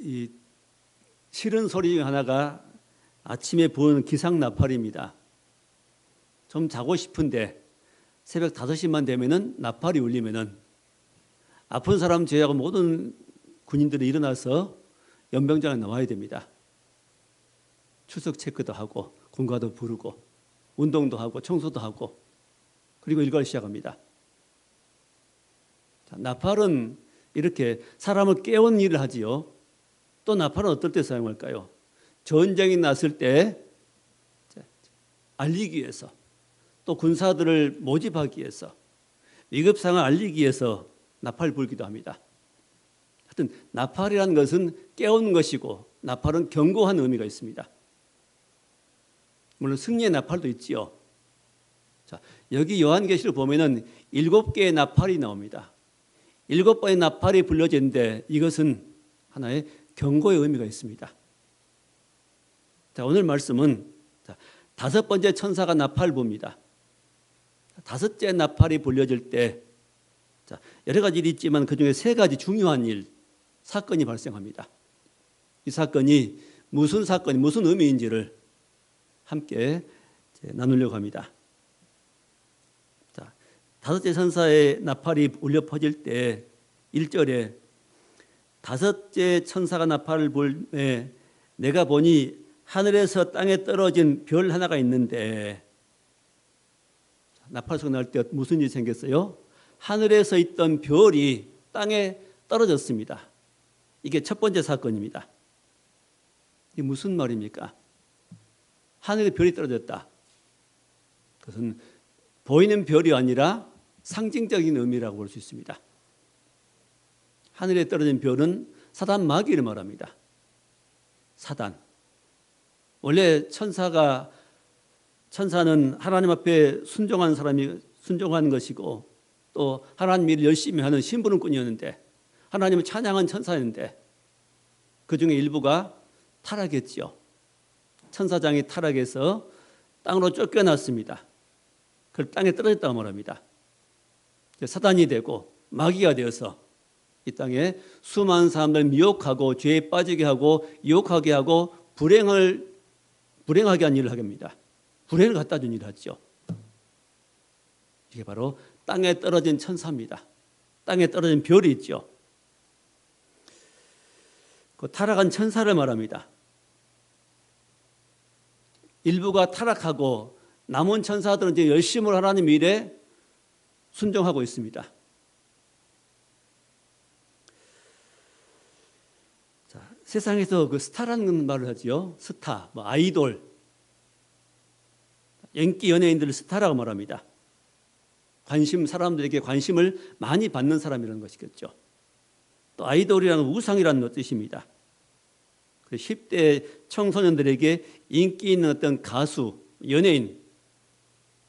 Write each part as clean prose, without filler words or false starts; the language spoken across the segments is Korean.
이 싫은 소리 중 하나가 아침에 부는 기상나팔입니다. 좀 자고 싶은데 새벽 5시만 되면은 나팔이 울리면은 아픈 사람 제외하고 모든 군인들이 일어나서 연병장에 나와야 됩니다. 추석 체크도 하고 군가도 부르고 운동도 하고 청소도 하고 그리고 일과를 시작합니다. 자, 나팔은 이렇게 사람을 깨우는 일을 하지요. 또 나팔은 어떨 때 사용할까요? 전쟁이 났을 때 알리기 위해서, 또 군사들을 모집하기 위해서, 위급상황을 알리기 위해서 나팔 불기도 합니다. 하여튼 나팔이라는 것은 깨우는 것이고 나팔은 경고하는 의미가 있습니다. 물론 승리의 나팔도 있지요. 자, 여기 요한계시를 보면은 7개의 나팔이 나옵니다. 7번의 나팔이 불려지는데 이것은 하나의 경고의 의미가 있습니다. 자, 오늘 말씀은 5번째 천사가 나팔을 붑니다. 5째 나팔이 불려질 때 여러 가지 일이 있지만 그중에 3가지 중요한 사건이 발생합니다. 이 사건이 무슨 사건이 무슨 의미인지를 함께 나누려고 합니다. 자, 5째 천사의 나팔이 울려 퍼질 때 1절에 5째 천사가 나팔을 불매 내가 보니 하늘에서 땅에 떨어진 별 하나가 있는데, 나팔 소리 날 때 무슨 일이 생겼어요? 하늘에서 있던 별이 땅에 떨어졌습니다. 이게 첫 번째 사건입니다. 이게 무슨 말입니까? 하늘에 별이 떨어졌다. 그것은 보이는 별이 아니라 상징적인 의미라고 볼 수 있습니다. 하늘에 떨어진 별은 사단 마귀를 말합니다. 사단. 원래 천사는 하나님 앞에 순종한 것이고 또 하나님 일을 열심히 하는 심부름꾼이었는데 하나님을 찬양한 천사였는데 그 중에 일부가 타락했지요. 천사장이 타락해서 땅으로 쫓겨났습니다. 그 땅에 떨어졌다고 말합니다. 사단이 되고 마귀가 되어서 이 땅에 수많은 사람들 미혹하고 죄에 빠지게 하고 유혹하게 하고 불행하게 한 일을 하게 합니다. 불행을 갖다 준 일을 하죠. 이게 바로 땅에 떨어진 천사입니다. 땅에 떨어진 별이 있죠. 그 타락한 천사를 말합니다. 일부가 타락하고 남은 천사들은 이제 열심히 하나님 일에 순종하고 있습니다. 자, 세상에서 그 스타라는 말을 하지요. 스타, 아이돌, 인기 연예인들을 스타라고 말합니다. 사람들에게 관심을 많이 받는 사람이라는 것이겠죠. 또 아이돌이라는 우상이라는 뜻입니다. 10대 청소년들에게 인기 있는 어떤 가수, 연예인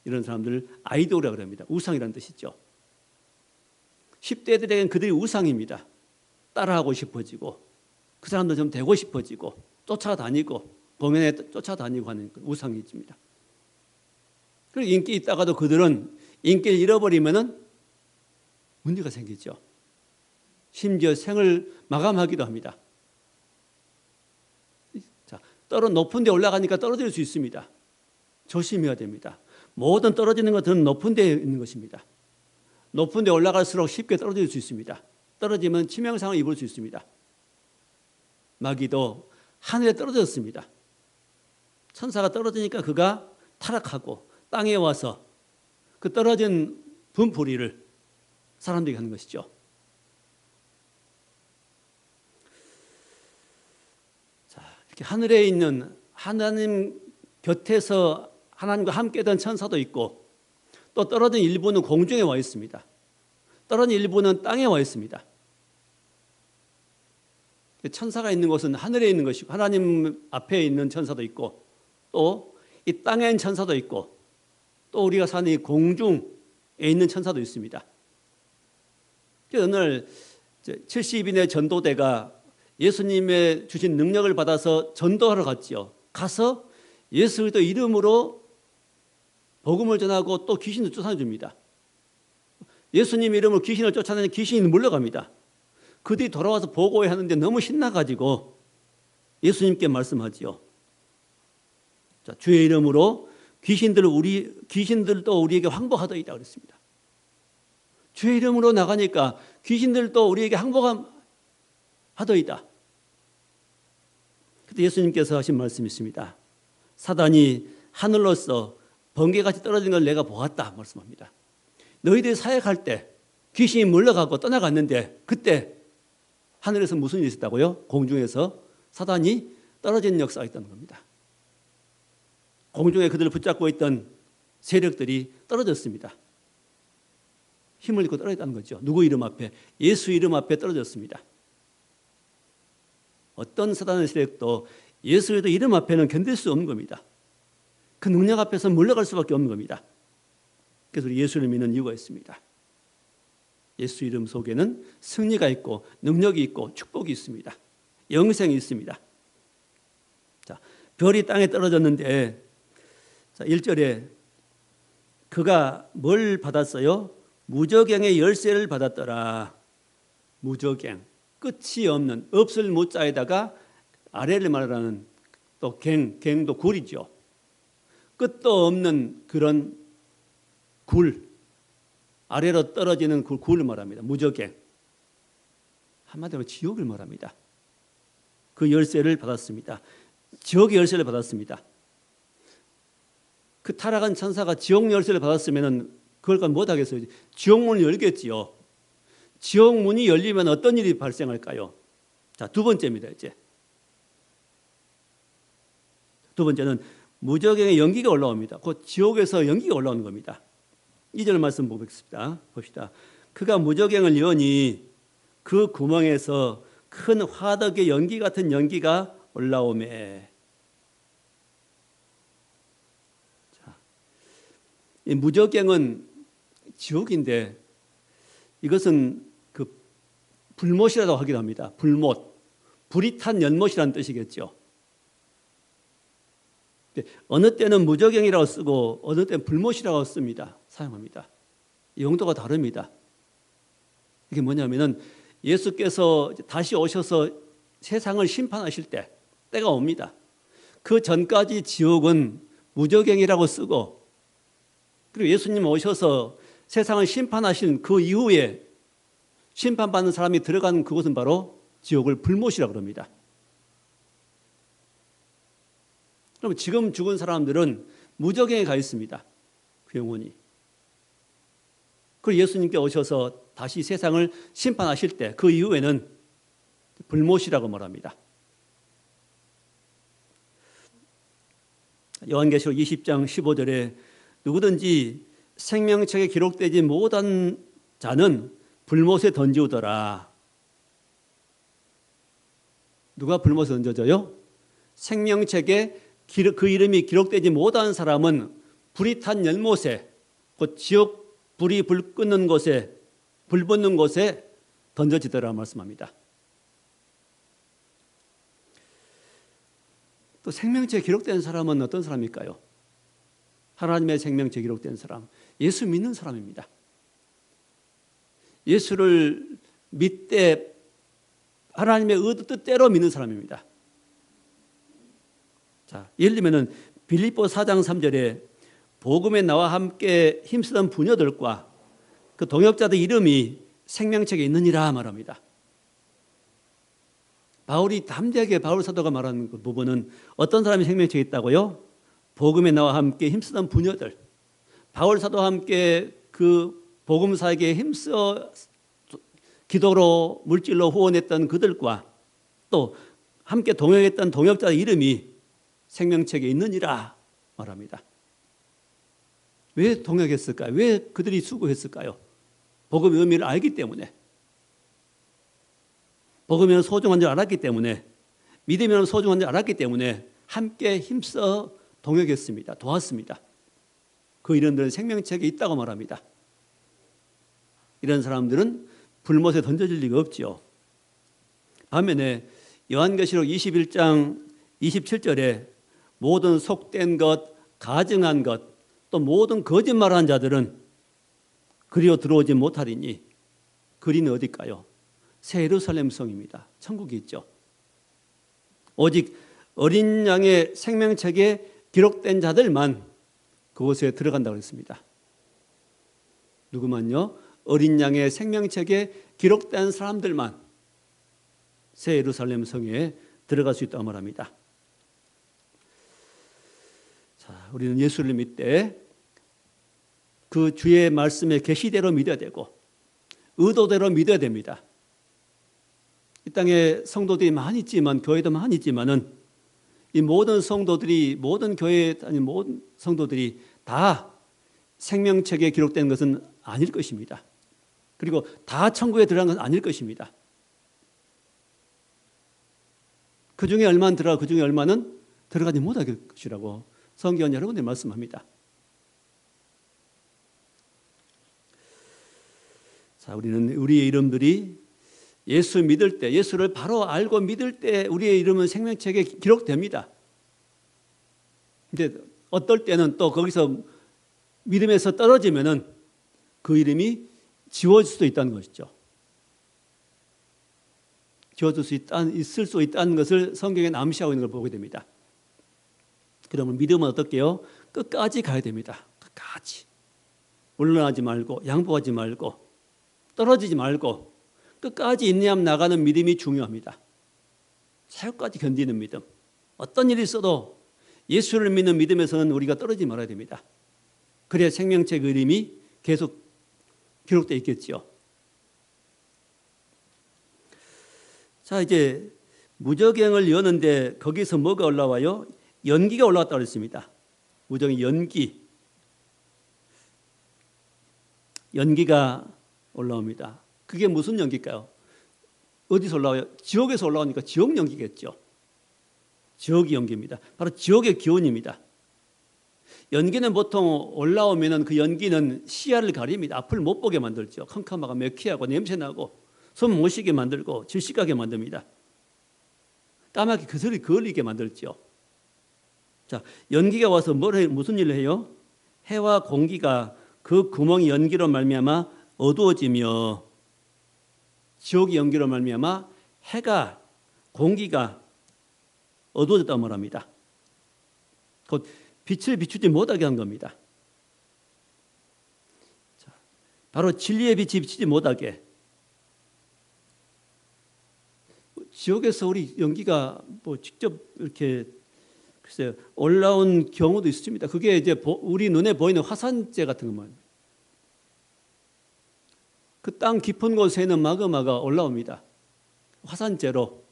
이런 사람들을 아이돌이라고 합니다. 우상이라는 뜻이죠. 10대들에게는 그들이 우상입니다. 따라하고 싶어지고 그 사람들 좀 되고 싶어지고 쫓아다니고 공연에 쫓아다니고 하는 우상이집니다. 그리고 인기 있다가도 그들은 인기를 잃어버리면은 문제가 생기죠. 심지어 생을 마감하기도 합니다. 자, 높은 데 올라가니까 떨어질 수 있습니다. 조심해야 됩니다. 모든 떨어지는 것은 높은 데 있는 것입니다. 높은 데 올라갈수록 쉽게 떨어질 수 있습니다. 떨어지면 치명상을 입을 수 있습니다. 마귀도 하늘에 떨어졌습니다. 천사가 떨어지니까 그가 타락하고 땅에 와서 그 떨어진 분풀이를 사람들이 하는 것이죠. 자, 이렇게 하늘에 있는 하나님 곁에서 하나님과 함께 된 천사도 있고 또 떨어진 일부는 공중에 와 있습니다. 떨어진 일부는 땅에 와 있습니다. 천사가 있는 곳은 하늘에 있는 것이고 하나님 앞에 있는 천사도 있고 또 이 땅에 있는 천사도 있고 또 우리가 사는 이 공중에 있는 천사도 있습니다. 오늘 70인의 전도대가 예수님의 주신 능력을 받아서 전도하러 갔지요. 가서 예수 그리스도 이름으로 복음을 전하고 또 귀신을 쫓아줍니다. 예수님 이름으로 귀신을 쫓아내는 귀신이 물러갑니다. 그들이 돌아와서 보고해야 하는데 너무 신나가지고 예수님께 말씀하지요. 자, 주의 이름으로 귀신들도 우리에게 항복하더이다 그랬습니다. 주의 이름으로 나가니까 귀신들도 우리에게 항복하더이다. 그때 예수님께서 하신 말씀이 있습니다. 사단이 하늘로서 번개같이 떨어지는 걸 내가 보았다 말씀합니다. 너희들이 사역할 때 귀신이 물러가고 떠나갔는데 그때 하늘에서 무슨 일이 있었다고요? 공중에서 사단이 떨어지는 역사가 있다는 겁니다. 공중에 그들을 붙잡고 있던 세력들이 떨어졌습니다. 힘을 잃고 떨어졌다는 거죠. 누구 이름 앞에? 예수 이름 앞에 떨어졌습니다. 어떤 사단의 세력도 예수의 이름 앞에는 견딜 수 없는 겁니다. 그 능력 앞에서 물러갈 수밖에 없는 겁니다. 그래서 우리 예수를 믿는 이유가 있습니다. 예수 이름 속에는 승리가 있고 능력이 있고 축복이 있습니다. 영생이 있습니다. 자, 별이 땅에 떨어졌는데 자, 1절에 그가 뭘 받았어요? 무저갱의 열쇠를 받았더라. 무저갱, 끝이 없는 없을 무자에다가 아래를 말하는 또 갱도 굴이죠. 끝도 없는 그런 굴, 아래로 떨어지는 그 굴을 말합니다. 무저갱, 한마디로 지옥을 말합니다. 그 열쇠를 받았습니다. 지옥의 열쇠를 받았습니다. 그 타락한 천사가 지옥 열쇠를 받았으면 그걸 못 하겠어요. 지옥 문을 열겠지요. 지옥 문이 열리면 어떤 일이 발생할까요? 자, 두 번째입니다. 이제 두 번째는 무저갱의 연기가 올라옵니다. 곧 지옥에서 연기가 올라오는 겁니다. 2절 말씀 보겠습니다. 봅시다. 그가 무저갱을 여니 그 구멍에서 큰 화덕의 연기 같은 연기가 올라오매. 자, 이 무저갱은 지옥인데 이것은 그 불못이라고 하기도 합니다. 불못, 불이 탄 연못이라는 뜻이겠죠. 어느 때는 무저갱이라고 쓰고 어느 때는 불못이라고 씁니다. 사용합니다. 용도가 다릅니다. 이게 뭐냐면은 예수께서 다시 오셔서 세상을 심판하실 때 때가 옵니다. 그 전까지 지옥은 무저갱이라고 쓰고 그리고 예수님 오셔서 세상을 심판하신 그 이후에 심판받는 사람이 들어가는 그곳은 바로 지옥을 불못이라고 합니다. 그럼 지금 죽은 사람들은 무저갱에 가 있습니다. 그 영혼이. 그리고 예수님께 오셔서 다시 세상을 심판하실 때 그 이후에는 불못이라고 말합니다. 요한계시록 20장 15절에 누구든지 생명책에 기록되지 못한 자는 불못에 던지우더라. 누가 불못에 던져져요? 생명책에 그 이름이 기록되지 못한 사람은 불이 탄 연못에 곧 지옥 불이 불 끄는 곳에 불 붙는 곳에 던져지더라 말씀합니다. 또 생명책에 기록된 사람은 어떤 사람일까요? 하나님의 생명책에 기록된 사람, 예수 믿는 사람입니다. 예수를 믿되 하나님의 뜻대로 믿는 사람입니다. 자, 예를 들면 빌립보 4장 3절에 복음에 나와 함께 힘쓰던 부녀들과 그 동역자들 이름이 생명책에 있느니라 말합니다. 바울이 담대하게 바울 사도가 말하는 그 부분은 어떤 사람이 생명책에 있다고요? 복음에 나와 함께 힘쓰던 부녀들, 바울 사도와 함께 그 복음 사역에 힘써 기도로 물질로 후원했던 그들과 또 함께 동역했던 동역자의 이름이 생명책에 있느니라 말합니다. 왜 동역했을까요? 왜 그들이 수고했을까요? 복음의 의미를 알기 때문에, 복음이 소중한 줄 알았기 때문에, 믿음이 소중한 줄 알았기 때문에 함께 힘써 동역했습니다. 도왔습니다. 그 이름들은 생명책에 있다고 말합니다. 이런 사람들은 불못에 던져질 리가 없죠. 반면에 요한계시록 21장 27절에 모든 속된 것, 가증한 것, 또 모든 거짓말하는 자들은 그리로 들어오지 못하리니, 그리는 어딜까요? 새 예루살렘 성입니다. 천국이 있죠. 오직 어린 양의 생명책에 기록된 자들만 그곳에 들어간다고 했습니다. 누구만요? 어린 양의 생명책에 기록된 사람들만 새 예루살렘 성에 들어갈 수 있다고 말합니다. 자, 우리는 예수를 믿되 그 주의 말씀의 계시대로 믿어야 되고 의도대로 믿어야 됩니다. 이 땅에 성도들이 많이 있지만, 교회도 많이 있지만은 이 모든 성도들이, 모든 교회에 다니는 모든 성도들이 다 생명책에 기록된 것은 아닐 것입니다. 그리고 다 천국에 들어간 것은 아닐 것입니다. 그 중에 얼마는 들어가고 그 중에 얼마는 들어가지 못할 것이라고 성경 여러분이 말씀합니다. 자, 우리는 우리의 이름들이 예수 믿을 때, 예수를 바로 알고 믿을 때 우리의 이름은 생명책에 기록됩니다. 근데 어떨 때는 또 거기서 믿음에서 떨어지면은 그 이름이 지워질 수도 있다는 것이죠. 지워질 수 있을 수 있다는 것을 성경에 암시하고 있는 걸 보게 됩니다. 그러면 믿음은 어떻게요? 끝까지 가야 됩니다. 끝까지. 물러나지 말고, 양보하지 말고, 떨어지지 말고 끝까지 인내함 나가는 믿음이 중요합니다. 사역까지 견디는 믿음. 어떤 일이 있어도 예수를 믿는 믿음에서는 우리가 떨어지지 말아야 됩니다. 그래야 생명책 이름이 계속 기록되어 있겠지요. 자, 이제 무저갱을 여는데 거기서 뭐가 올라와요? 연기가 올라왔다고 했습니다. 무저갱 연기가 올라옵니다. 그게 무슨 연기일까요? 어디서 올라와요? 지옥에서 올라오니까 지옥 연기겠죠. 지옥의 연기입니다. 바로 지옥의 기운입니다. 연기는 보통 올라오면 그 연기는 시야를 가립니다. 앞을 못 보게 만들죠. 캄캄하고 매캐하고 냄새나고 손 못 쉬게 만들고 질식하게 만듭니다. 까맣게 그 소리 걸리게 만들죠. 자, 연기가 와서 무슨 일을 해요? 해와 공기가 그 구멍이 연기로 말미암아 어두워지며, 지옥의 연기로 말미암아 해가, 공기가 어두워졌다고 말합니다. 곧 빛을 비추지 못하게 한 겁니다. 자, 바로 진리의 빛이 비치지 못하게. 지옥에서 우리 연기가 뭐 직접 이렇게 글쎄요, 올라온 경우도 있습니다. 그게 이제 우리 눈에 보이는 화산재 같은 것만. 그 땅 깊은 곳에는 마그마가 올라옵니다. 화산재로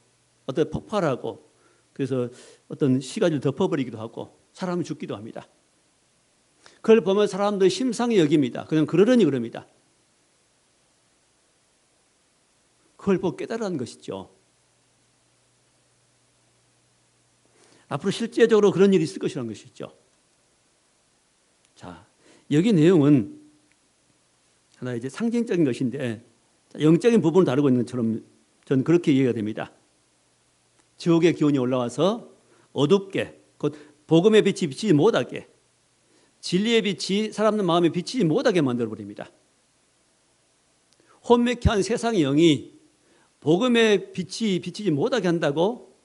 어떤 폭발하고, 그래서 어떤 시가지를 덮어버리기도 하고 사람이 죽기도 합니다. 그걸 보면 사람들이 심상히 여깁니다. 그냥 그러려니 그럽니다. 그걸 보고 깨달은 것이죠. 앞으로 실제적으로 그런 일이 있을 것이라는 것이죠. 자, 여기 내용은 하나 이제 상징적인 것인데 영적인 부분을 다루고 있는 것처럼 저는 그렇게 이해가 됩니다. 지옥의 기운이 올라와서 어둡게, 곧 복음의 빛이 비치지 못하게, 진리의 빛이 사람들 마음에 비치지 못하게 만들어버립니다. 혼미케 한 세상의 영이 복음의 빛이 비치지 못하게 한다고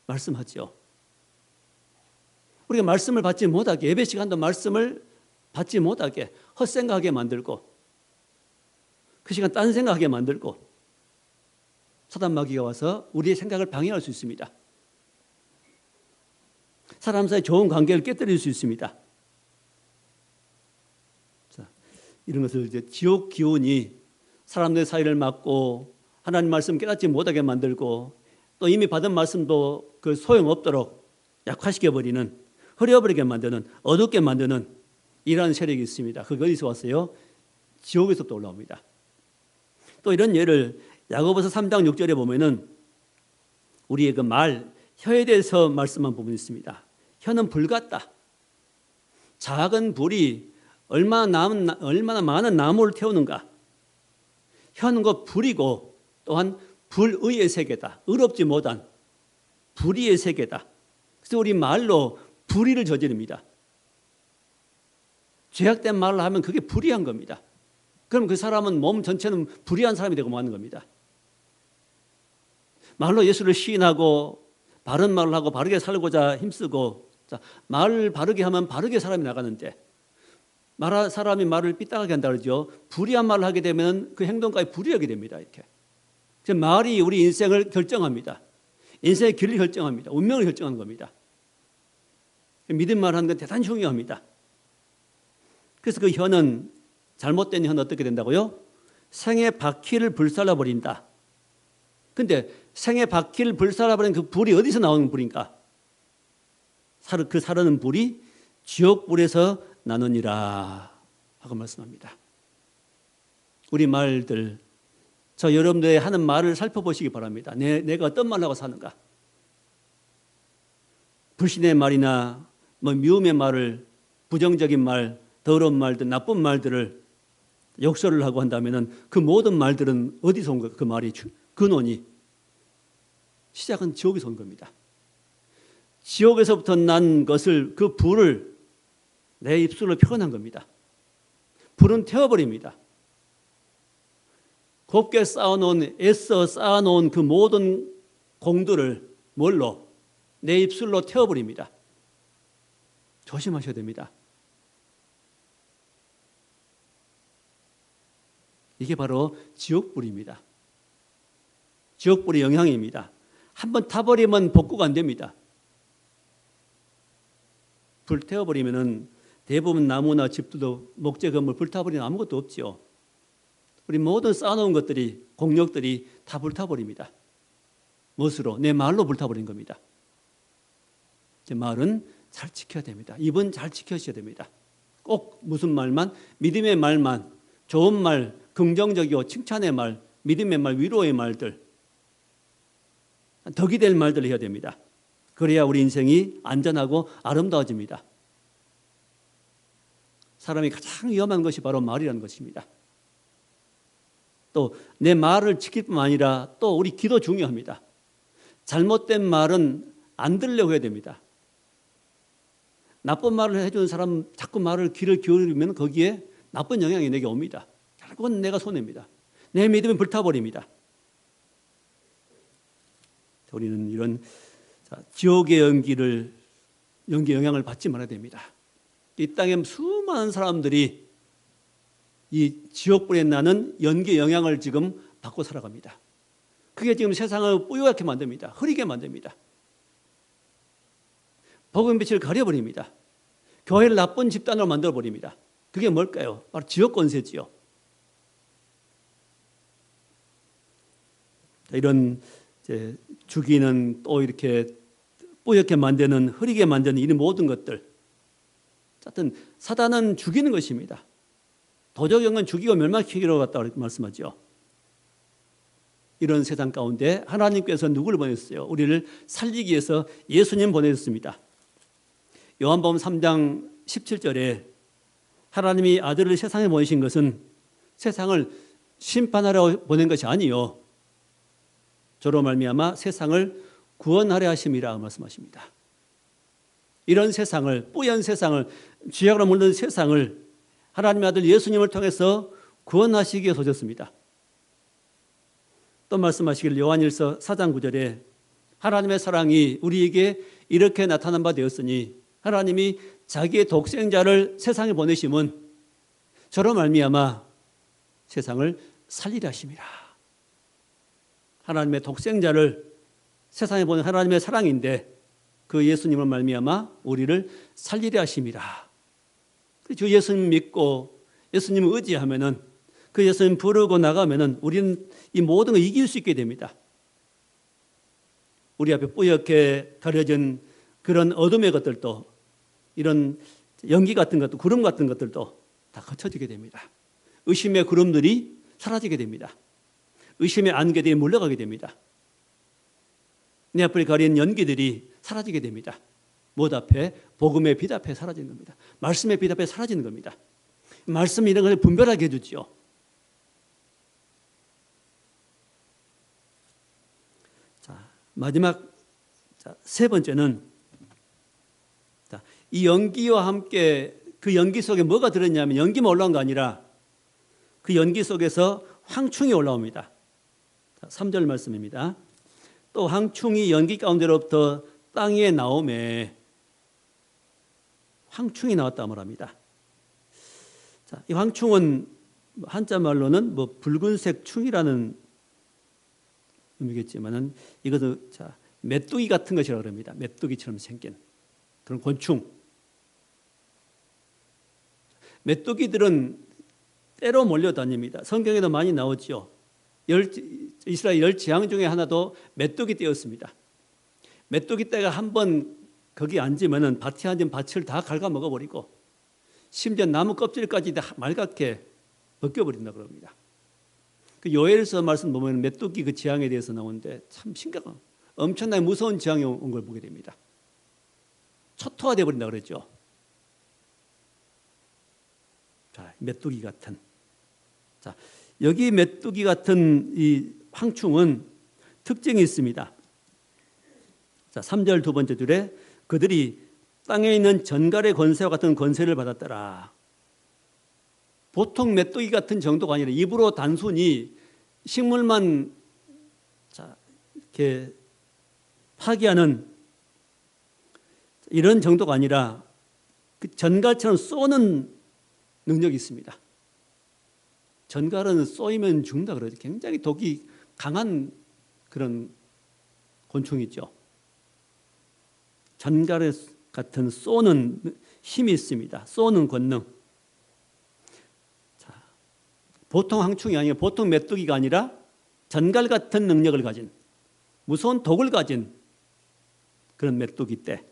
말씀하죠. 우리가 말씀을 받지 못하게, 예배 시간도 말씀을 받지 못하게 헛생각하게 만들고, 그 시간 딴 생각하게 만들고, 사단 마귀가 와서 우리의 생각을 방해할 수 있습니다. 사람 사이 좋은 관계를 깨뜨릴 수 있습니다. 자, 이런 것을 이제 지옥 기운이 사람들 사이를 막고 하나님 말씀 깨닫지 못하게 만들고, 또 이미 받은 말씀도 그 소용없도록 약화시켜버리는, 흐려버리게 만드는, 어둡게 만드는 이러한 세력이 있습니다. 그게 어디서 왔어요? 지옥에서부터 올라옵니다. 또 이런 예를 야고보서 3장 6절에 보면은 우리의 그 말, 혀에 대해서 말씀한 부분이 있습니다. 혀는 불 같다. 작은 불이 얼마나 많은 나무를 태우는가. 혀는 곧 불이고 또한 불의의 세계다. 의롭지 못한 불의의 세계다. 그래서 우리 말로 불의를 저지릅니다. 죄악된 말을 하면 그게 불의한 겁니다. 그럼 그 사람은 몸 전체는 불의한 사람이 되고 마는 겁니다. 말로 예수를 시인하고 바른 말을 하고 바르게 살고자 힘쓰고, 자, 말을 바르게 하면 바르게 사람이 나가는데 사람이 말을 삐딱하게 한다 그러죠. 불의한 말을 하게 되면 그 행동까지 불의하게 됩니다. 이렇게. 말이 우리 인생을 결정합니다. 인생의 길을 결정합니다. 운명을 결정하는 겁니다. 믿음 말하는 건 대단히 중요합니다. 그래서 그 혀는, 잘못된 혀는 어떻게 된다고요? 생의 바퀴를 불살라 버린다. 근데 생의 바퀴를 불살라 버린 그 불이 어디서 나오는 불인가? 그 사르는 불이 지옥불에서 나느니라 하고 말씀합니다. 우리 말들, 저 여러분들의 하는 말을 살펴보시기 바랍니다. 내가 어떤 말을 하고 사는가? 불신의 말이나 미움의 말을, 부정적인 말, 더러운 말들, 나쁜 말들을 욕설을 하고 한다면 그 모든 말들은 어디서 온 거예요? 그 말이 근원이 시작은 지옥에서 온 겁니다. 지옥에서부터 난 것을, 그 불을 내 입술로 표현한 겁니다. 불은 태워버립니다. 곱게 애써 쌓아놓은 그 모든 공들을 뭘로? 내 입술로 태워버립니다. 조심하셔야 됩니다. 이게 바로 지옥불입니다. 지옥불의 영향입니다. 한번 타버리면 복구가 안 됩니다. 불 태워버리면 대부분 나무나 집들도 목재 건물 불타버리면 아무것도 없죠. 우리 모든 쌓아놓은 것들이, 공력들이 다 불타버립니다. 무엇으로? 내 말로 불타버린 겁니다. 제 말은 잘 지켜야 됩니다. 입은 잘 지켜셔야 됩니다. 꼭 무슨 말만? 믿음의 말만, 좋은 말, 긍정적이고 칭찬의 말, 믿음의 말, 위로의 말들, 덕이 될 말들을 해야 됩니다. 그래야 우리 인생이 안전하고 아름다워집니다. 사람이 가장 위험한 것이 바로 말이라는 것입니다. 또 내 말을 지킬 뿐만 아니라 또 우리 기도 중요합니다. 잘못된 말은 안 들으려고 해야 됩니다. 나쁜 말을 해주는 사람 자꾸 귀를 기울이면 거기에 나쁜 영향이 내게 옵니다. 결국은 내가 손해입니다. 내 믿음이 불타버립니다. 우리는 이런 지옥의 연기의 영향을 받지 말아야 됩니다. 이 땅에 수많은 사람들이 이 지옥불에 나는 연기의 영향을 지금 받고 살아갑니다. 그게 지금 세상을 뿌옇게 만듭니다. 흐리게 만듭니다. 복음의 빛을 가려버립니다. 교회를 나쁜 집단으로 만들어버립니다. 그게 뭘까요? 바로 지옥 권세지요. 이런 죽이는, 또 이렇게 뿌옇게 만드는, 흐리게 만드는 이 모든 것들, 하여튼 사단은 죽이는 것입니다. 도적경은 죽이고 멸망시키기로 갔다고 말씀하죠. 이런 세상 가운데 하나님께서 누구를 보냈어요? 우리를 살리기 위해서 예수님 보내셨습니다. 요한복음 3장 17절에 하나님이 아들을 세상에 보내신 것은 세상을 심판하러 보낸 것이 아니요, 저로 말미암아 세상을 구원하려 하심이라 말씀하십니다. 이런 세상을, 뿌연 세상을, 죄악으로 물든 세상을 하나님의 아들 예수님을 통해서 구원하시기 위해서 오셨습니다. 또 말씀하시길 요한일서 4장 9절에 하나님의 사랑이 우리에게 이렇게 나타난 바 되었으니 하나님이 자기의 독생자를 세상에 보내심은 저로 말미암아 세상을 살리려 하심이라. 하나님의 독생자를 세상에 보낸 하나님의 사랑인데 그 예수님을 말미암아 우리를 살리려 하심이라. 주 예수님 믿고 예수님을 의지하면은, 그 예수님 부르고 나가면은 우리는 이 모든 걸 이길 수 있게 됩니다. 우리 앞에 뿌옇게 가려진 그런 어둠의 것들도, 이런 연기 같은 것도, 구름 같은 것들도 다 거쳐지게 됩니다. 의심의 구름들이 사라지게 됩니다. 의심의 안개들이 물러가게 됩니다. 내 앞을 가린 연기들이 사라지게 됩니다. 무엇 앞에? 복음의 빛 앞에 사라지는 겁니다. 말씀의 빛 앞에 사라지는 겁니다. 말씀이 이런 것을 분별하게 해주죠. 자, 마지막, 세 번째는, 이 연기와 함께 그 연기 속에 뭐가 들었냐면, 연기만 올라온 거 아니라 그 연기 속에서 황충이 올라옵니다. 3절 말씀입니다. 또 황충이 연기 가운데로부터 땅 위에 나오매 황충이 나왔다 말합니다. 자, 이 황충은 한자 말로는 뭐 붉은색 충이라는 의미겠지만은 이것은 자, 메뚜기 같은 것이라고 합니다. 메뚜기처럼 생긴 그런 곤충. 메뚜기들은 때로 몰려다닙니다. 성경에도 많이 나오죠. 이스라엘 10재앙 중에 하나도 메뚜기 떼였습니다. 메뚜기 떼가 한번 거기 앉으면은 밭에 앉은 밭을 다 갉아먹어 버리고 심지어 나무 껍질까지 다 말갛게 벗겨버린다고 합니다. 그 요엘서 말씀 보면 메뚜기 그 재앙에 대해서 나오는데 참 심각한 엄청나게 무서운 재앙이 온 걸 보게 됩니다. 초토화되어 버린다고 그랬죠. 자, 메뚜기 같은. 자, 여기 메뚜기 같은 이 황충은 특징이 있습니다. 자, 3절 두 번째 줄에 그들이 땅에 있는 전갈의 권세와 같은 권세를 받았더라. 보통 메뚜기 같은 정도가 아니라 입으로 단순히 식물만 자, 이렇게 파괴하는 이런 정도가 아니라 그 전갈처럼 쏘는 능력이 있습니다. 전갈은 쏘이면 죽는다 그러죠. 굉장히 독이 강한 그런 곤충이죠. 전갈 같은 쏘는 힘이 있습니다. 쏘는 권능. 자, 보통 황충이 아니라 보통 메뚜기가 아니라 전갈 같은 능력을 가진 무서운 독을 가진 그런 메뚜기 떼.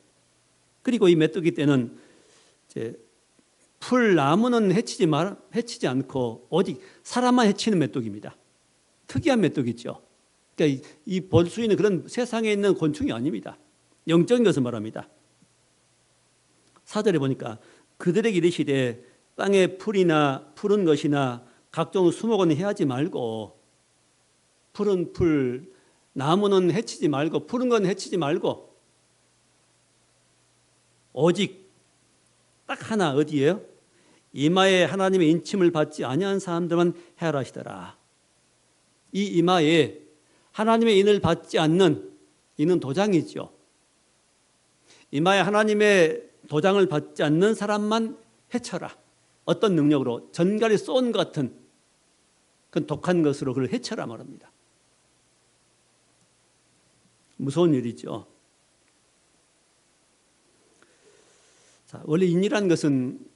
그리고 이 메뚜기 떼는 이제 풀 나무는 해치지 않고 오직 사람만 해치는 메뚜기입니다. 특이한 메뚜기죠. 그러니까 이 볼 수 있는 그런 세상에 있는 곤충이 아닙니다. 영적인 것을 말합니다. 4절에 보니까 그들에게 이르시되 땅에 풀이나 푸른 것이나 각종 수목은 해하지 말고 푸른 풀 나무는 해치지 말고 푸른 건 해치지 말고 오직 딱 하나 어디예요? 이마에 하나님의 인침을 받지 아니한 사람들만 해하라 하시더라. 이 이마에 하나님의 인을 받지 않는 이는 도장이죠. 이마에 하나님의 도장을 받지 않는 사람만 해쳐라. 어떤 능력으로? 전갈이 쏜 것 같은 그 독한 것으로 그를 해쳐라 말합니다. 무서운 일이죠. 자, 원래 인이라는 것은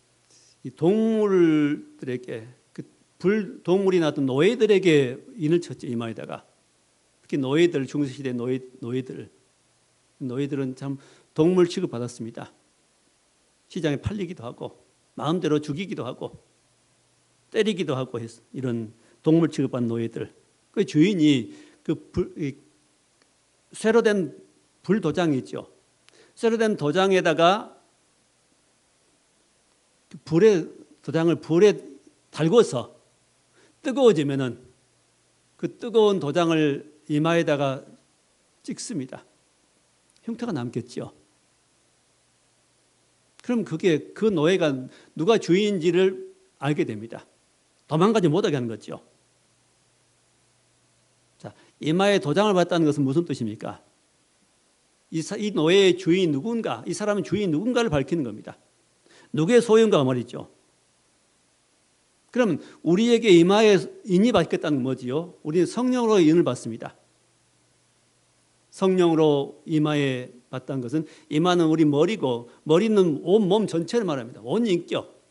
이 동물들에게 동물이나 어떤 노예들에게 인을 쳤죠. 이마에다가. 특히 노예들, 중세시대 노예들은 참 동물 취급받았습니다. 시장에 팔리기도 하고 마음대로 죽이기도 하고 때리기도 하고 이런 동물 취급받는 노예들. 그 주인이 쇠로 된 불 도장이 있죠. 쇠로 된 도장에다가 도장을 불에 달궈서 뜨거워지면은 그 뜨거운 도장을 이마에다가 찍습니다. 흉터가 남겠죠. 그럼 그 노예가 누가 주인인지를 알게 됩니다. 도망가지 못하게 하는 거죠. 자, 이마에 도장을 받았다는 것은 무슨 뜻입니까? 이 노예의 주인 누군가, 이 사람은 주인 누군가를 밝히는 겁니다. 누구의 소유인가 말이죠. 그럼 우리에게 이마에 인이 받겠다는 건 뭐지요? 우리는 성령으로 인을 받습니다. 성령으로 이마에 받다는 것은 이마는 우리 머리고 머리는 온 몸 전체를 말합니다. 온 인격.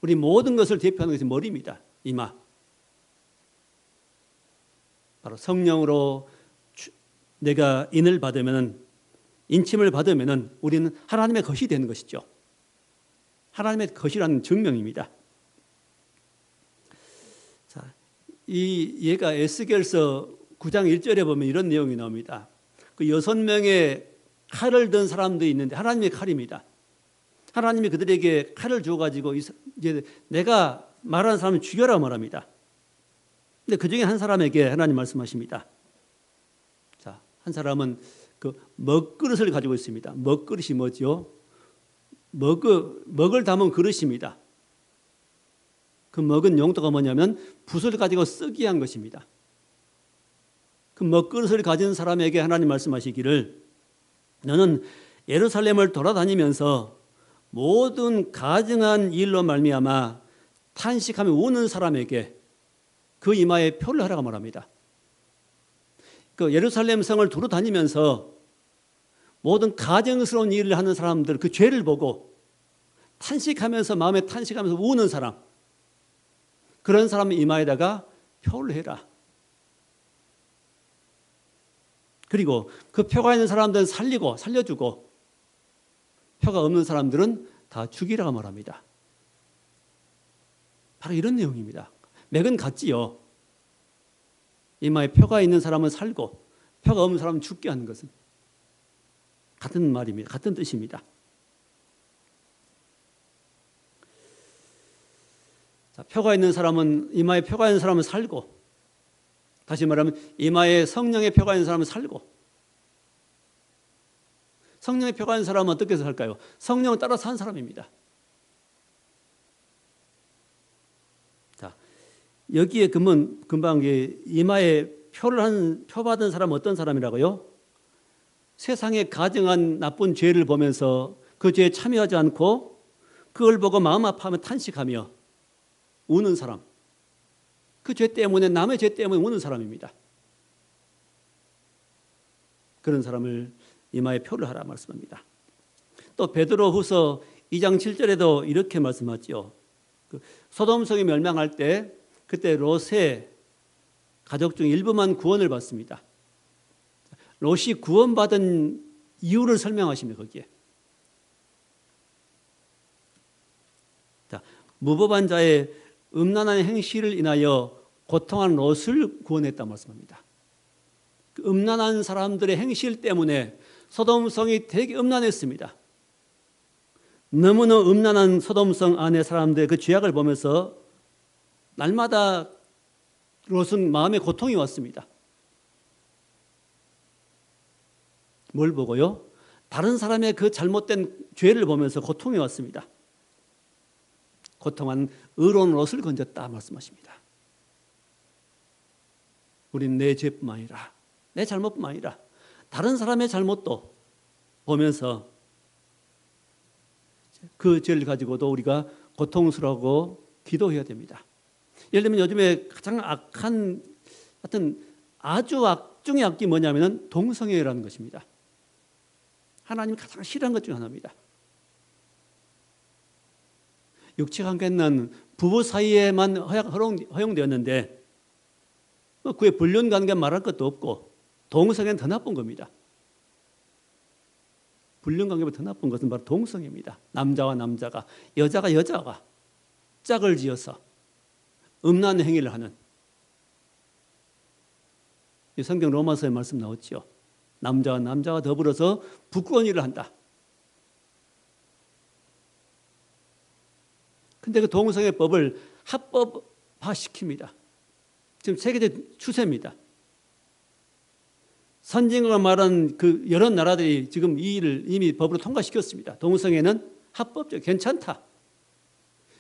우리 모든 것을 대표하는 것이 머리입니다. 이마. 바로 성령으로 내가 인을 받으면 인침을 받으면 우리는 하나님의 것이 되는 것이죠. 하나님의 것이라는 증명입니다. 자, 얘가 에스겔서 9장 1절에 보면 이런 내용이 나옵니다. 그 6명의 칼을 든 사람들이 있는데 하나님의 칼입니다. 하나님이 그들에게 칼을 주어가지고 이제 내가 말하는 사람을 죽여라 말합니다. 근데 그 중에 한 사람에게 하나님 말씀하십니다. 자, 한 사람은 그 먹그릇을 가지고 있습니다. 먹그릇이 뭐죠? 먹을 담은 그릇입니다. 그 먹은 용도가 뭐냐면 붓을 가지고 쓰기 한 것입니다. 그 먹그릇을 가진 사람에게 하나님 말씀하시기를 너는 예루살렘을 돌아다니면서 모든 가증한 일로 말미암아 탄식하며 우는 사람에게 그 이마에 표를 하라고 말합니다. 그 예루살렘 성을 두루 다니면서 모든 가증스러운 일을 하는 사람들 그 죄를 보고 탄식하면서 마음에 탄식하면서 우는 사람 그런 사람 이마에다가 표를 해라. 그리고 그 표가 있는 사람들은 살려주고 표가 없는 사람들은 다 죽이라고 말합니다. 바로 이런 내용입니다. 맥은 같지요. 이마에 표가 있는 사람은 살고 표가 없는 사람은 죽게 하는 것은 같은 말입니다. 같은 뜻입니다. 자, 표가 있는 사람은 이마에 표가 있는 사람은 살고 다시 말하면 이마에 성령의 표가 있는 사람은 살고 성령의 표가 있는 사람은 어떻게 살까요? 성령을 따라 산 사람입니다. 자, 여기에 금방 이마에 표 받은 사람은 어떤 사람이라고요? 세상에 가증한 나쁜 죄를 보면서 그 죄에 참여하지 않고 그걸 보고 마음 아파하며 탄식하며 우는 사람. 그 죄 때문에 남의 죄 때문에 우는 사람입니다. 그런 사람을 이마에 표를 하라 말씀합니다. 또 베드로후서 2장 7절에도 이렇게 말씀하죠. 소돔성이 멸망할 때 그때 롯의 가족 중 일부만 구원을 받습니다. 롯이 구원받은 이유를 설명하십니다. 거기에. 자, 무법한 자의 음란한 행실을 인하여 고통한 롯을 구원했다 말씀합니다. 그 음란한 사람들의 행실 때문에 소돔성이 되게 음란했습니다. 너무너무 음란한 소돔성 안의 사람들의 그 죄악을 보면서 날마다 롯은 마음에 고통이 왔습니다. 뭘 보고요? 다른 사람의 그 잘못된 죄를 보면서 고통이 왔습니다. 고통한 의로운 롯을 건졌다 말씀하십니다. 우린 내 죄뿐만 아니라 내 잘못뿐만 아니라 다른 사람의 잘못도 보면서 그 죄를 가지고도 우리가 고통스러워하고 기도해야 됩니다. 예를 들면 요즘에 가장 악한 하여튼 아주 악 중의 악이 뭐냐면 동성애라는 것입니다. 하나님이 가장 싫어하는 것 중 하나입니다. 육체관계는 부부 사이에만 허용되었는데 그의 불륜관계 말할 것도 없고 동성애는 더 나쁜 겁니다. 불륜관계보다 더 나쁜 것은 바로 동성애입니다. 남자와 남자가 여자가 짝을 지어서 음란 행위를 하는 이 성경 로마서에 말씀 나왔죠. 남자와 남자가 더불어서 부끄러운 일을 한다. 근데 그 동성애법을 합법화시킵니다. 지금 세계적 추세입니다. 선진국가 말한 그 여러 나라들이 지금 이 일을 이미 법으로 통과시켰습니다. 동성애는 합법적, 괜찮다.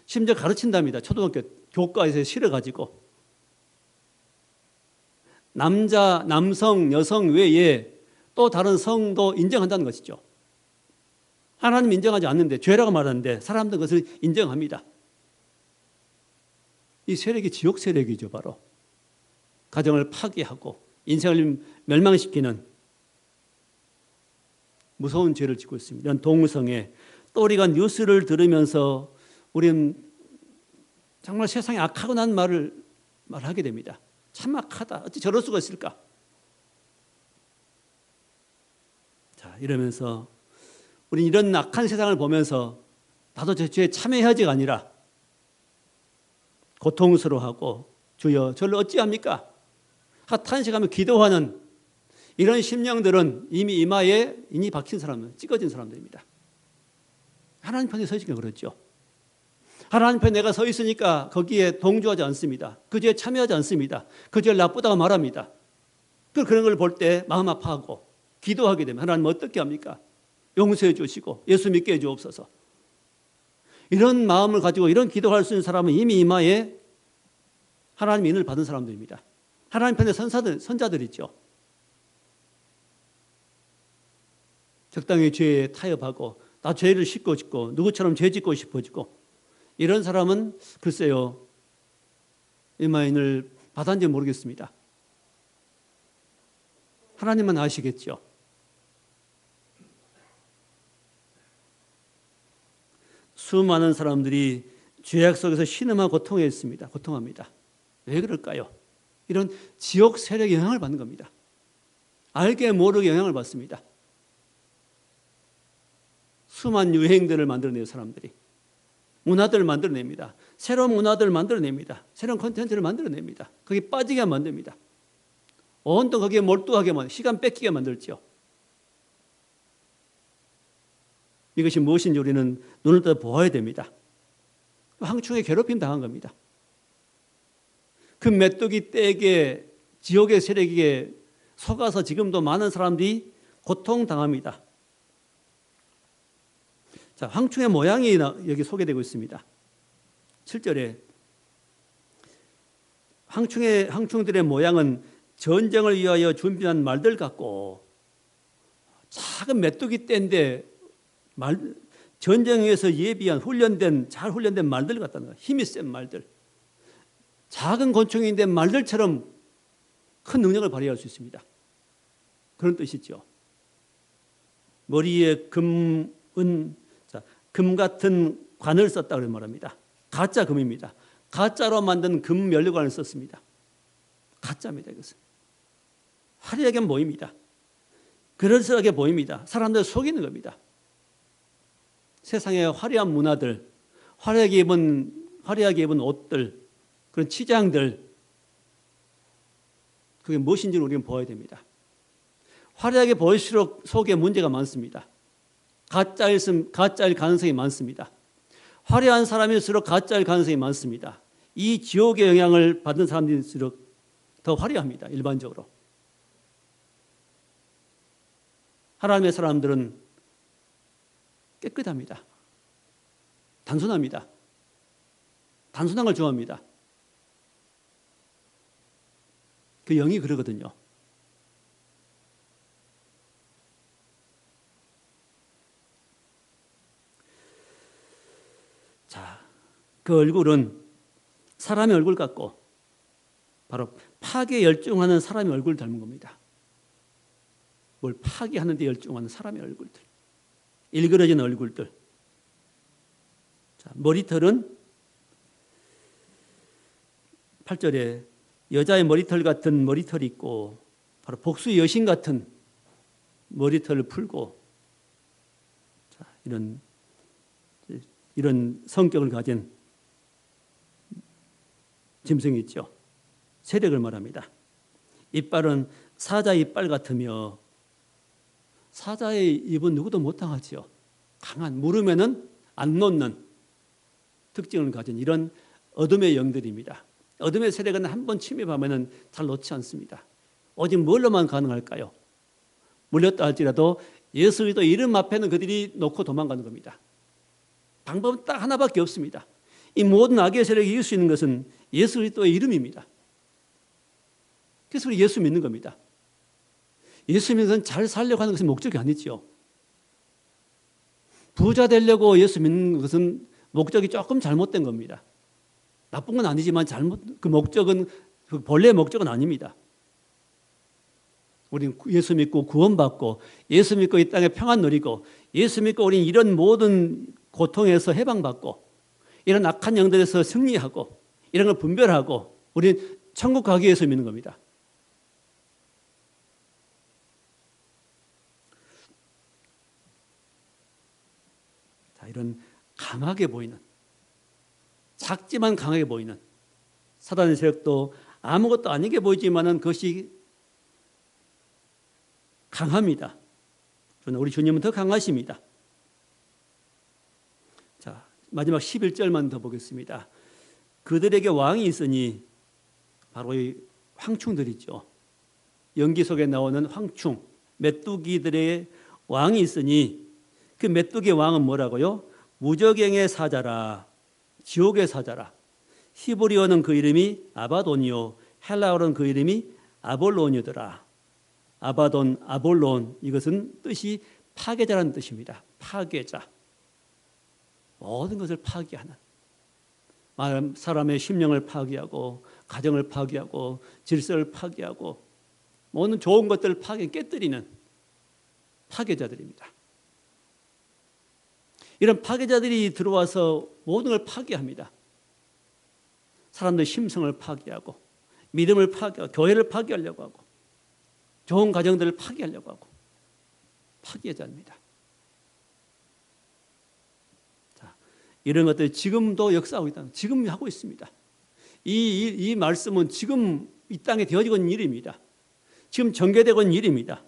심지어 가르친답니다. 초등학교 교과에서 실어가지고. 남성, 여성 외에 또 다른 성도 인정한다는 것이죠. 하나님 인정하지 않는데 죄라고 말하는데 사람들은 그것을 인정합니다. 이 세력이 지옥 세력이죠. 바로 가정을 파괴하고 인생을 멸망시키는 무서운 죄를 짓고 있습니다. 이런 동성애. 또 우리가 뉴스를 들으면서 우리는 정말 세상에 악하고 난 말하게 됩니다. 참 악하다. 어찌 저럴 수가 있을까? 자, 이러면서 우리는 이런 악한 세상을 보면서 나도 저 죄에 참여해야지가 아니라 고통스러워하고 주여 저를 어찌합니까? 탄식하며 기도하는 이런 심령들은 이미 이마에 인이 박힌 사람들, 찢어진 사람들입니다. 하나님 편에 서 있으니까 그렇죠. 하나님 편에 내가 서 있으니까 거기에 동조하지 않습니다. 그 죄에 참여하지 않습니다. 그 죄를 나쁘다고 말합니다. 그런 걸 볼 때 마음 아파하고 기도하게 되면 하나님 어떻게 합니까? 용서해 주시고 예수 믿게 해 주옵소서. 이런 마음을 가지고 이런 기도할 수 있는 사람은 이미 이마에 하나님의 인을 받은 사람들입니다. 하나님 편의 선자들 있죠. 적당히 죄에 타협하고 나 죄를 씻고 싶고 누구처럼 죄 짓고 싶어지고 이런 사람은 글쎄요 이마인을 받았는지 모르겠습니다. 하나님만 아시겠죠. 수많은 사람들이 죄악 속에서 신음하고 고통했습니다. 고통합니다. 왜 그럴까요? 이런 지옥 세력의 영향을 받는 겁니다. 알게 모르게 영향을 받습니다. 수많은 유행들을 만들어내요. 사람들이 문화들을 만들어냅니다. 새로운 문화들을 만들어냅니다. 새로운 콘텐츠를 만들어냅니다. 거기에 빠지게 만듭니다. 온통 거기에 몰두하게 시간 뺏기게 만들죠. 이것이 무엇인지 우리는 눈을 떠 보아야 됩니다. 황충에 괴롭힘 당한 겁니다. 그 메뚜기 떼에게 지옥의 세력에게 속아서 지금도 많은 사람들이 고통당합니다. 자, 황충의 모양이 여기 소개되고 있습니다. 7절에 황충들의 모양은 전쟁을 위하여 준비한 말들 같고 작은 메뚜기 떼인데 전쟁에 의해서 예비한 잘 훈련된 말들 같다는 거예요. 힘이 센 말들. 작은 곤충인데 말들처럼 큰 능력을 발휘할 수 있습니다. 그런 뜻이죠. 머리에 금 같은 관을 썼다고 말합니다. 가짜 금입니다. 가짜로 만든 금 면류관을 썼습니다. 가짜입니다. 이것은. 화려하게 보입니다. 그럴싸하게 보입니다. 사람들 속이는 겁니다. 세상의 화려한 문화들, 화려하게 입은 옷들, 그런 치장들, 그게 무엇인지는 우리는 보아야 됩니다. 화려하게 보일수록 속에 문제가 많습니다. 가짜일 가능성이 많습니다. 화려한 사람일수록 가짜일 가능성이 많습니다. 이 지옥의 영향을 받는 사람들일수록 더 화려합니다. 일반적으로. 하나님의 사람들은 깨끗합니다. 단순합니다. 단순한 걸 좋아합니다. 그 영이 그러거든요. 자, 그 얼굴은 사람의 얼굴 같고 바로 파괴에 열중하는 사람의 얼굴을 닮은 겁니다. 뭘 파괴하는 데 열중하는 사람의 얼굴들. 일그러진 얼굴들. 자, 머리털은 8절에 여자의 머리털 같은 머리털이 있고 바로 복수의 여신 같은 머리털을 풀고 자, 이런 성격을 가진 짐승이 있죠. 세력을 말합니다. 이빨은 사자 이빨 같으며 사자의 입은 누구도 못 당하죠. 강한 물으면은 안 놓는 특징을 가진 이런 어둠의 영들입니다. 어둠의 세력은 한번 침입하면은 잘 놓지 않습니다. 오직 뭘로만 가능할까요? 물렸다 할지라도 예수 그리스도 이름 앞에는 그들이 놓고 도망가는 겁니다. 방법은 딱 하나밖에 없습니다. 이 모든 악의 세력이 이길 수 있는 것은 예수 그리스도의 이름입니다. 그래서 우리 예수 믿는 겁니다. 예수 믿는 것은 잘 살려고 하는 것은 목적이 아니죠. 부자 되려고 예수 믿는 것은 목적이 조금 잘못된 겁니다. 나쁜 건 아니지만 그 목적은 그 본래의 목적은 아닙니다. 우리는 예수 믿고 구원받고 예수 믿고 이 땅에 평안 누리고 예수 믿고 우리는 이런 모든 고통에서 해방받고 이런 악한 영들에서 승리하고 이런 걸 분별하고 우리는 천국 가기 위해서 믿는 겁니다. 자, 이런 강하게 보이는 작지만 강하게 보이는 사단의 세력도 아무것도 아니게 보이지만은 그것이 강합니다. 그러나 우리 주님은 더 강하십니다. 자, 마지막 11절만 더 보겠습니다. 그들에게 왕이 있으니 바로 이 황충들이죠. 연기 속에 나오는 황충, 메뚜기들의 왕이 있으니 그 메뚜기의 왕은 뭐라고요? 무저갱의 사자라, 지옥의 사자라. 히브리어는 그 이름이 아바돈이요, 헬라어는 그 이름이 아볼론이더라. 아바돈, 아볼론, 이것은 뜻이 파괴자라는 뜻입니다. 파괴자. 모든 것을 파괴하는. 사람의 심령을 파괴하고 가정을 파괴하고 질서를 파괴하고 모든 좋은 것들을 깨뜨리는 파괴자들입니다. 이런 파괴자들이 들어와서 모든 걸 파괴합니다. 사람들의 심성을 파괴하고 믿음을 파괴하고 교회를 파괴하려고 하고 좋은 가정들을 파괴하려고 하고 파괴자입니다. 자, 이런 것들이 지금도 역사하고 있다. 지금 하고 있습니다. 이 말씀은 지금 이 땅에 되어지고 있는 일입니다. 지금 전개되고 있는 일입니다.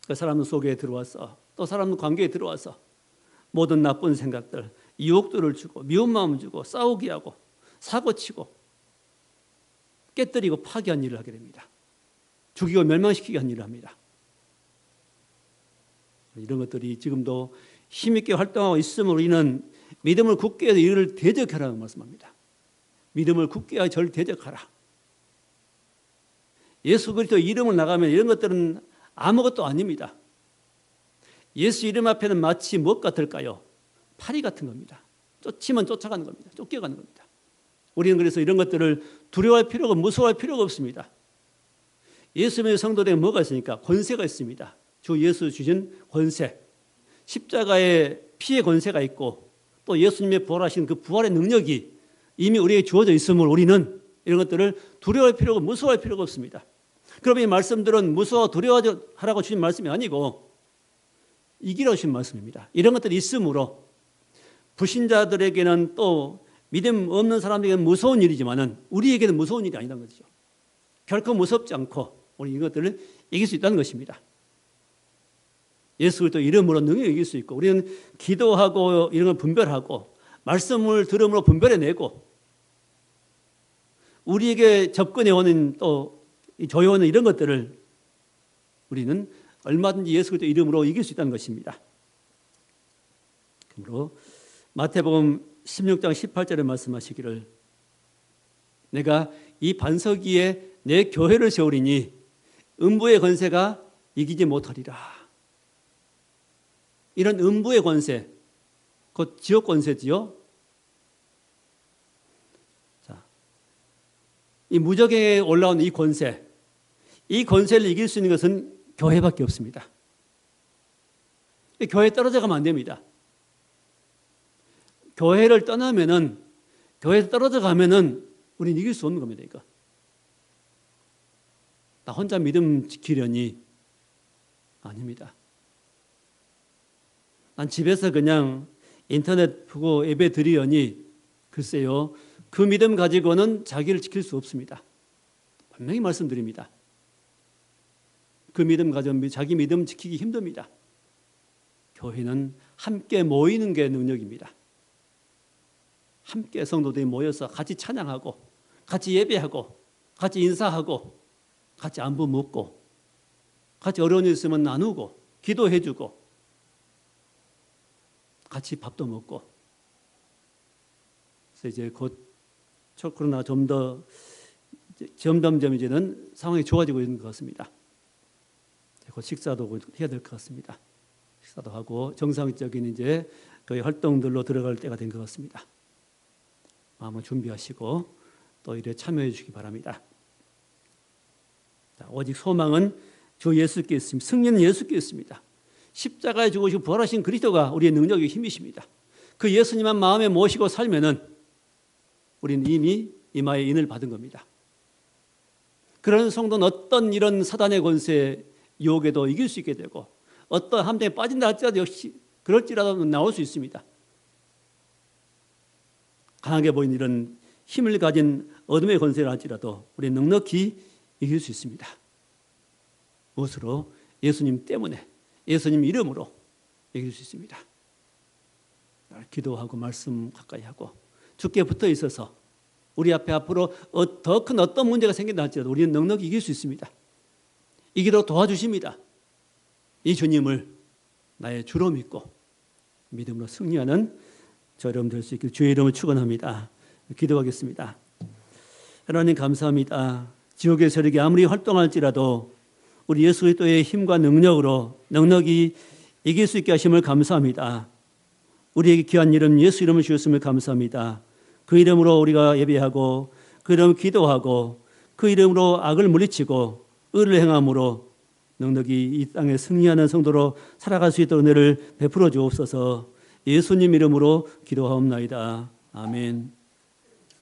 그 사람 속에 들어와서 또 사람 관계에 들어와서 모든 나쁜 생각들, 유혹들을 주고 미운 마음을 주고 싸우게 하고 사고치고 깨뜨리고 파괴한 일을 하게 됩니다. 죽이고 멸망시키게 한 일을 합니다. 이런 것들이 지금도 힘있게 활동하고 있음으로 우리는 믿음을 굳게 해서 이를 대적하라는 말씀합니다. 믿음을 굳게 하여 저를 대적하라. 예수 그리스도 이름을 나가면 이런 것들은 아무것도 아닙니다. 예수 이름 앞에는 마치 무엇 같을까요? 파리 같은 겁니다. 쫓으면 쫓아가는 겁니다. 쫓겨가는 겁니다. 우리는 그래서 이런 것들을 두려워할 필요가 무서워할 필요가 없습니다. 예수님의 성도들에게 뭐가 있습니까? 권세가 있습니다. 주 예수 주신 권세. 십자가의 피의 권세가 있고 또 예수님의 부활하신 그 부활의 능력이 이미 우리에게 주어져 있음을 우리는 이런 것들을 두려워할 필요가 무서워할 필요가 없습니다. 그러면 이 말씀들은 무서워 두려워하라고 주신 말씀이 아니고 이기라고 주신 말씀입니다. 이런 것들이 있으므로 불신자들에게는 또 믿음 없는 사람들에게는 무서운 일이지만은 우리에게는 무서운 일이 아니라는 것이죠. 결코 무섭지 않고 우리 이것들을 이길 수 있다는 것입니다. 예수 그리스도 이름으로 능히 이길 수 있고 우리는 기도하고 이런 걸 분별하고 말씀을 들음으로 분별해내고 우리에게 접근해 오는 또 조여오는 이런 것들을 우리는 얼마든지 예수 그리스도 이름으로 이길 수 있다는 것입니다. 그러므로 마태복음 16장 18절에 말씀하시기를 내가 이 반석 위에 내 교회를 세우리니 음부의 권세가 이기지 못하리라. 이런 음부의 권세, 곧 지옥 권세지요. 자, 이 무적에 올라온 이 권세, 이 권세를 이길 수 있는 것은 교회밖에 없습니다. 교회에 떨어져 가면 안 됩니다. 교회를 떠나면은, 교회에서 떨어져 가면은 우리는 이길 수 없는 겁니다. 이거. 나 혼자 믿음 지키려니 아닙니다. 난 집에서 그냥 인터넷 보고 예배 드리려니 글쎄요. 그 믿음 가지고는 자기를 지킬 수 없습니다. 분명히 말씀드립니다. 그 믿음 가지고 자기 믿음 지키기 힘듭니다. 교회는 함께 모이는 게 능력입니다. 함께 성도들이 모여서 같이 찬양하고 같이 예배하고 같이 인사하고 같이 안부 묻고 같이 어려운 일 있으면 나누고 기도해주고 같이 밥도 먹고 그래서 이제 곧 코로나 좀 더 점점점 이제는 상황이 좋아지고 있는 것 같습니다. 곧 식사도 해야 될 것 같습니다. 식사도 하고 정상적인 이제 거의 활동들로 들어갈 때가 된 것 같습니다. 마음을 준비하시고 또 이래 참여해 주시기 바랍니다. 자, 오직 소망은 주 예수께 있습니다. 승리는 예수께 있습니다. 십자가에 죽으시고 부활하신 그리스도가 우리의 능력의 힘이십니다. 그 예수님만 마음에 모시고 살면은 우리는 이미 이마에 인을 받은 겁니다. 그런 성도는 어떤 이런 사단의 권세 유혹에도 이길 수 있게 되고 어떤 함정에 빠진다 할지라도 역시 그럴지라도 나올 수 있습니다. 강하게 보이는 이런 힘을 가진 어둠의 권세를 할지라도 우리는 넉넉히 이길 수 있습니다. 무엇으로? 예수님 때문에, 예수님 이름으로 이길 수 있습니다. 기도하고 말씀 가까이 하고 주께 붙어 있어서 우리 앞에 앞으로 더 큰 어떤 문제가 생긴다 할지라도 우리는 넉넉히 이길 수 있습니다. 이기도록 도와주십니다. 이 주님을 나의 주로 믿고 믿음으로 승리하는 저 여러분 될 수 있길 주의 이름을 축원합니다. 기도하겠습니다. 하나님 감사합니다. 지옥의 세력이 아무리 활동할지라도 우리 예수 그리스도의 힘과 능력이 이길 수 있게 하심을 감사합니다. 우리에게 귀한 이름 예수 이름을 주셨음을 감사합니다. 그 이름으로 우리가 예배하고 그 이름으로 기도하고 그 이름으로 악을 물리치고 의를 행함으로 넉넉히 이 땅에 승리하는 성도로 살아갈 수 있도록 은혜를 베풀어 주옵소서. 예수님 이름으로 기도하옵나이다. 아멘.